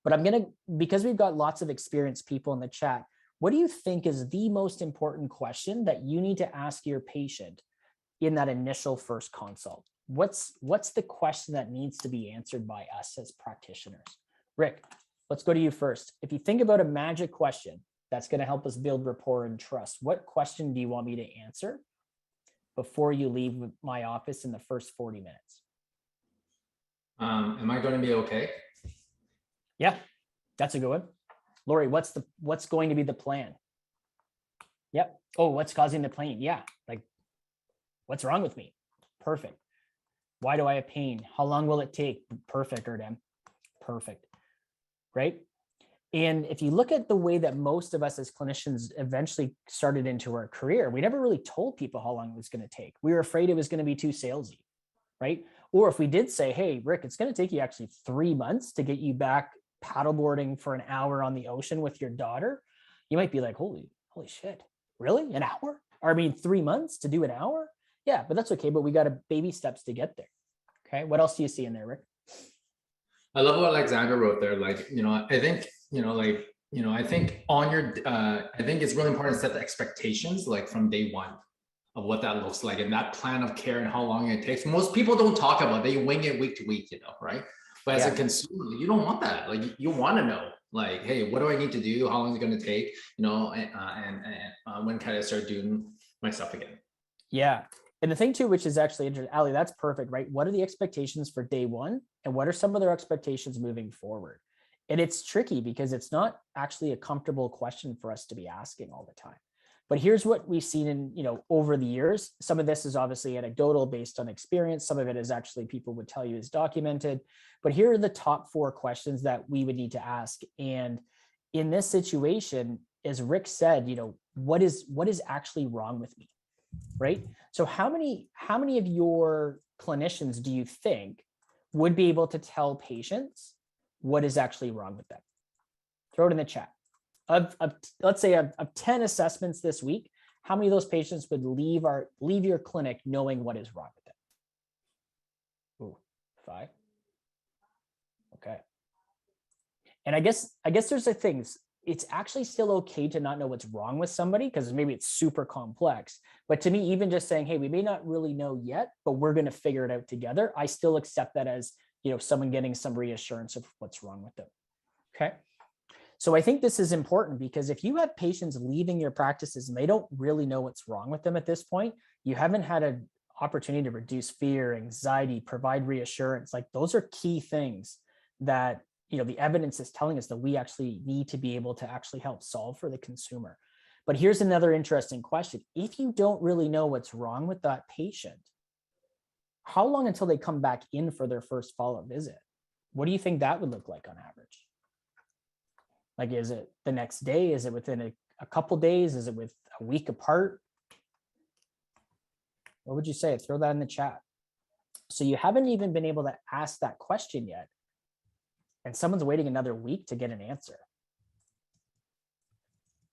But because we've got lots of experienced people in the chat, what do you think is the most important question that you need to ask your patient in that initial first consult? What's the question that needs to be answered by us as practitioners? Rick, let's go to you first. If you think about a magic question that's going to help us build rapport and trust, what question do you want me to answer before you leave my office in the first 40 minutes? Am I going to be okay? Yeah, that's a good one. Lori, what's going to be the plan? Yep. Oh, what's causing the pain? Yeah. Like, what's wrong with me? Perfect. Why do I have pain? How long will it take? Perfect, Erdem. Perfect. Right? And if you look at the way that most of us as clinicians eventually started into our career, we never really told people how long it was going to take. We were afraid it was going to be too salesy, right? Or if we did say, hey, Rick, it's going to take you actually 3 months to get you back paddleboarding for an hour on the ocean with your daughter, you might be like, holy shit, really? An hour? Or I mean, 3 months to do an hour? Yeah, but that's okay. But we got baby steps to get there. Okay. What else do you see in there, Rick? I love what Alexandra wrote there. Like, I think, I think on your, I think it's really important to set the expectations like from day one of what that looks like and that plan of care and how long it takes. Most people don't talk about, they wing it week to week, right? But as a consumer, you don't want that. Like, you want to know, like, hey, what do I need to do? How long is it going to take? And when can I start doing my stuff again? Yeah. And the thing too, which is actually interesting, Ali, that's perfect, right? What are the expectations for day one? And what are some of their expectations moving forward? And it's tricky because it's not actually a comfortable question for us to be asking all the time. But here's what we've seen in, over the years. Some of this is obviously anecdotal based on experience. Some of it is actually people would tell you is documented. But here are the top 4 questions that we would need to ask. And in this situation, as Rick said, what is actually wrong with me? Right? So how many of your clinicians do you think would be able to tell patients what is actually wrong with them? Throw it in the chat. Let's say of 10 assessments this week, how many of those patients would leave your clinic knowing what is wrong with them? Ooh, 5. Okay. And I guess there's the things. It's actually still okay to not know what's wrong with somebody because maybe it's super complex. But to me, even just saying, hey, we may not really know yet, but we're going to figure it out together, I still accept that as, someone getting some reassurance of what's wrong with them. Okay. So I think this is important because if you have patients leaving your practices and they don't really know what's wrong with them at this point, you haven't had an opportunity to reduce fear, anxiety, provide reassurance. Like, those are key things that the evidence is telling us that we actually need to be able to actually help solve for the consumer. But here's another interesting question. If you don't really know what's wrong with that patient, how long until they come back in for their first follow-up visit? What do you think that would look like on average? Like, is it the next day? Is it within a couple days? Is it with a week apart? What would you say? Throw that in the chat. So you haven't even been able to ask that question yet. And someone's waiting another week to get an answer.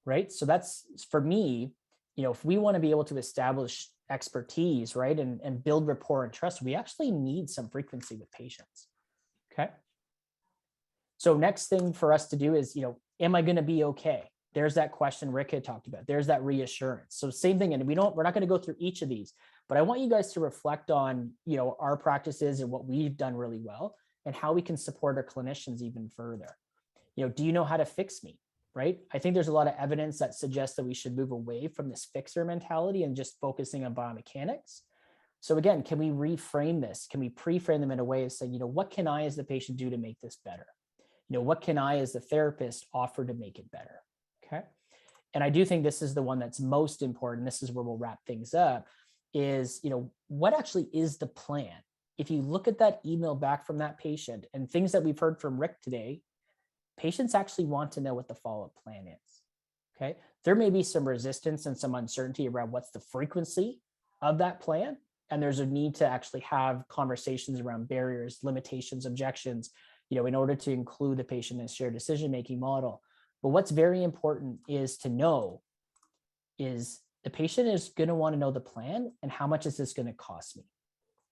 Right? So that's, for me, if we want to be able to establish expertise, right, and build rapport and trust, we actually need some frequency with patients. Okay. So next thing for us to do is, am I going to be okay? There's that question Rick had talked about. There's that reassurance. So same thing. And we're not going to go through each of these, but I want you guys to reflect on, our practices and what we've done really well and how we can support our clinicians even further. Do you know how to fix me? Right? I think there's a lot of evidence that suggests that we should move away from this fixer mentality and just focusing on biomechanics. So again, can we reframe this? Can we pre-frame them in a way of saying, what can I as the patient do to make this better? What can I as the therapist offer to make it better? Okay. And I do think this is the one that's most important. This is where we'll wrap things up is, what actually is the plan? If you look at that email back from that patient and things that we've heard from Rick today, patients actually want to know what the follow-up plan is. Okay. There may be some resistance and some uncertainty around what's the frequency of that plan. And there's a need to actually have conversations around barriers, limitations, objections, in order to include the patient in a shared decision-making model. But what's very important is to know is the patient is going to want to know the plan and how much is this going to cost me?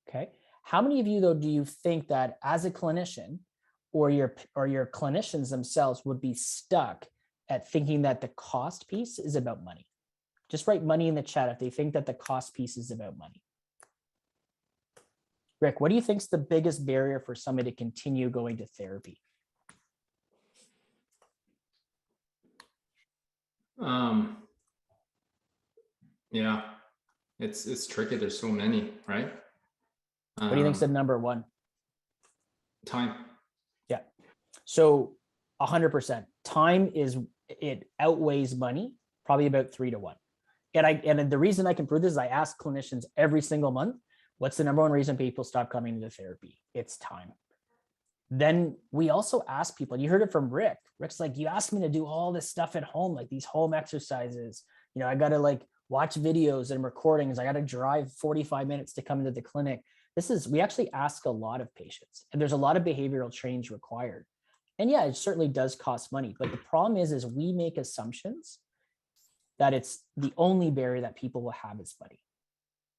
Okay. How many of you, though, do you think that as a clinician or your clinicians themselves would be stuck at thinking that the cost piece is about money. Just write money in the chat if they think that the cost piece is about money. Rick, what do you think is the biggest barrier for somebody to continue going to therapy? Yeah, it's tricky. There's so many, right? What do you think's the number one? Time. Yeah. So 100%. Time it outweighs money, probably about 3 to 1. And the reason I can prove this is I ask clinicians every single month, what's the number one reason people stop coming to therapy? It's time. Then we also ask people, you heard it from Rick. Rick's like, you asked me to do all this stuff at home, like these home exercises. You know, I got to like watch videos and recordings. I got to drive 45 minutes to come into the clinic. We actually ask a lot of patients, and there's a lot of behavioral change required. And yeah, it certainly does cost money. But the problem is we make assumptions that it's the only barrier that people will have is money.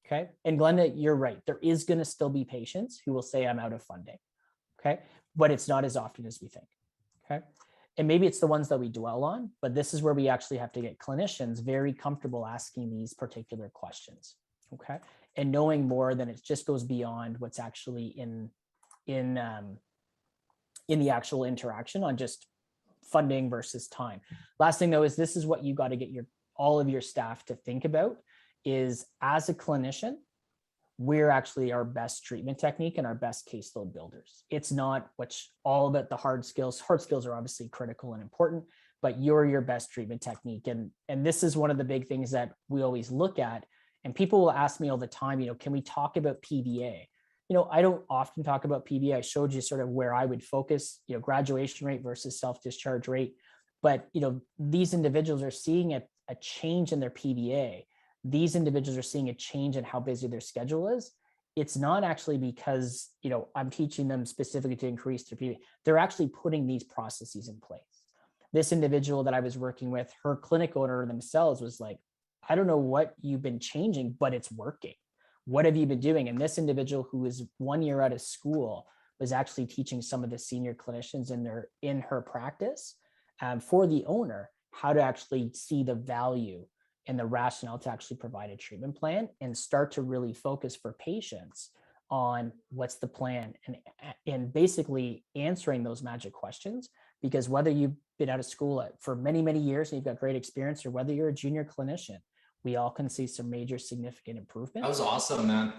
Okay. And Glenda, you're right. There is going to still be patients who will say, I'm out of funding. Okay. But it's not as often as we think. Okay. And maybe it's the ones that we dwell on, but this is where we actually have to get clinicians very comfortable asking these particular questions. Okay. And knowing more than it just goes beyond what's actually in the actual interaction on just funding versus time. Last thing though, is this is what you got to get all of your staff to think about is, as a clinician, we're actually our best treatment technique and our best caseload builders. It's not what's all about the hard skills. Hard skills are obviously critical and important, but you're your best treatment technique. And this is one of the big things that we always look at. And people will ask me all the time, can we talk about PVA? I don't often talk about PVA. I showed you sort of where I would focus, graduation rate versus self-discharge rate. But, these individuals are seeing a change in their PVA. These individuals are seeing a change in how busy their schedule is. It's not actually because, I'm teaching them specifically to increase their PVA. They're actually putting these processes in place. This individual that I was working with, her clinic owner themselves was like, I don't know what you've been changing, but it's working. What have you been doing? And this individual, who is 1 year out of school, was actually teaching some of the senior clinicians in her practice for the owner how to actually see the value and the rationale to actually provide a treatment plan and start to really focus for patients on what's the plan and basically answering those magic questions. Because whether you've been out of school for many, many years and you've got great experience, or whether you're a junior clinician, we all can see some major significant improvement. That was awesome, man.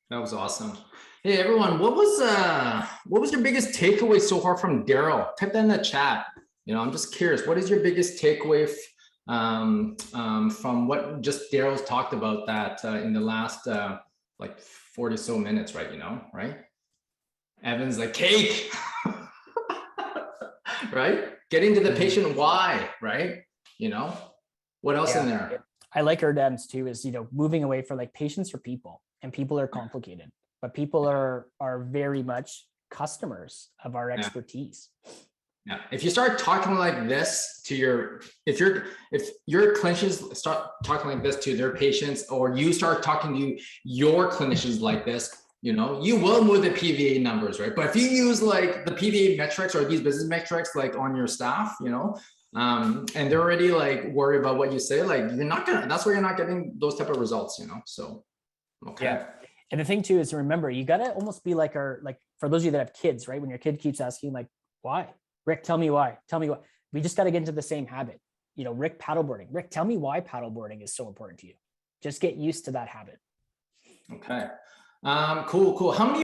That was awesome. Hey, everyone, what was your biggest takeaway so far from Daryl? Type that in the chat. I'm just curious, what is your biggest takeaway from what just Daryl's talked about that in the last like 40 so minutes, right? Right? Evan's like cake, right? Getting to the patient why, right? What else in there? I like our DEMS too, is, moving away from like patients are people, and people are complicated, but people are very much customers of our expertise. Yeah. If you start talking like this to if your clinicians start talking like this to their patients, or you start talking to your clinicians like this, you will move the PVA numbers, right? But if you use like the PVA metrics or these business metrics, like on your staff, and they're already like worried about what you say, like that's where you're not getting those type of results, so. Okay. Yeah. And the thing too is to remember, you got to almost be like for those of you that have kids, right? When your kid keeps asking like, why? Rick, tell me why. Tell me why. We just got to get into the same habit. Rick, paddleboarding. Rick, tell me why paddleboarding is so important to you. Just get used to that habit. Okay. Cool. How many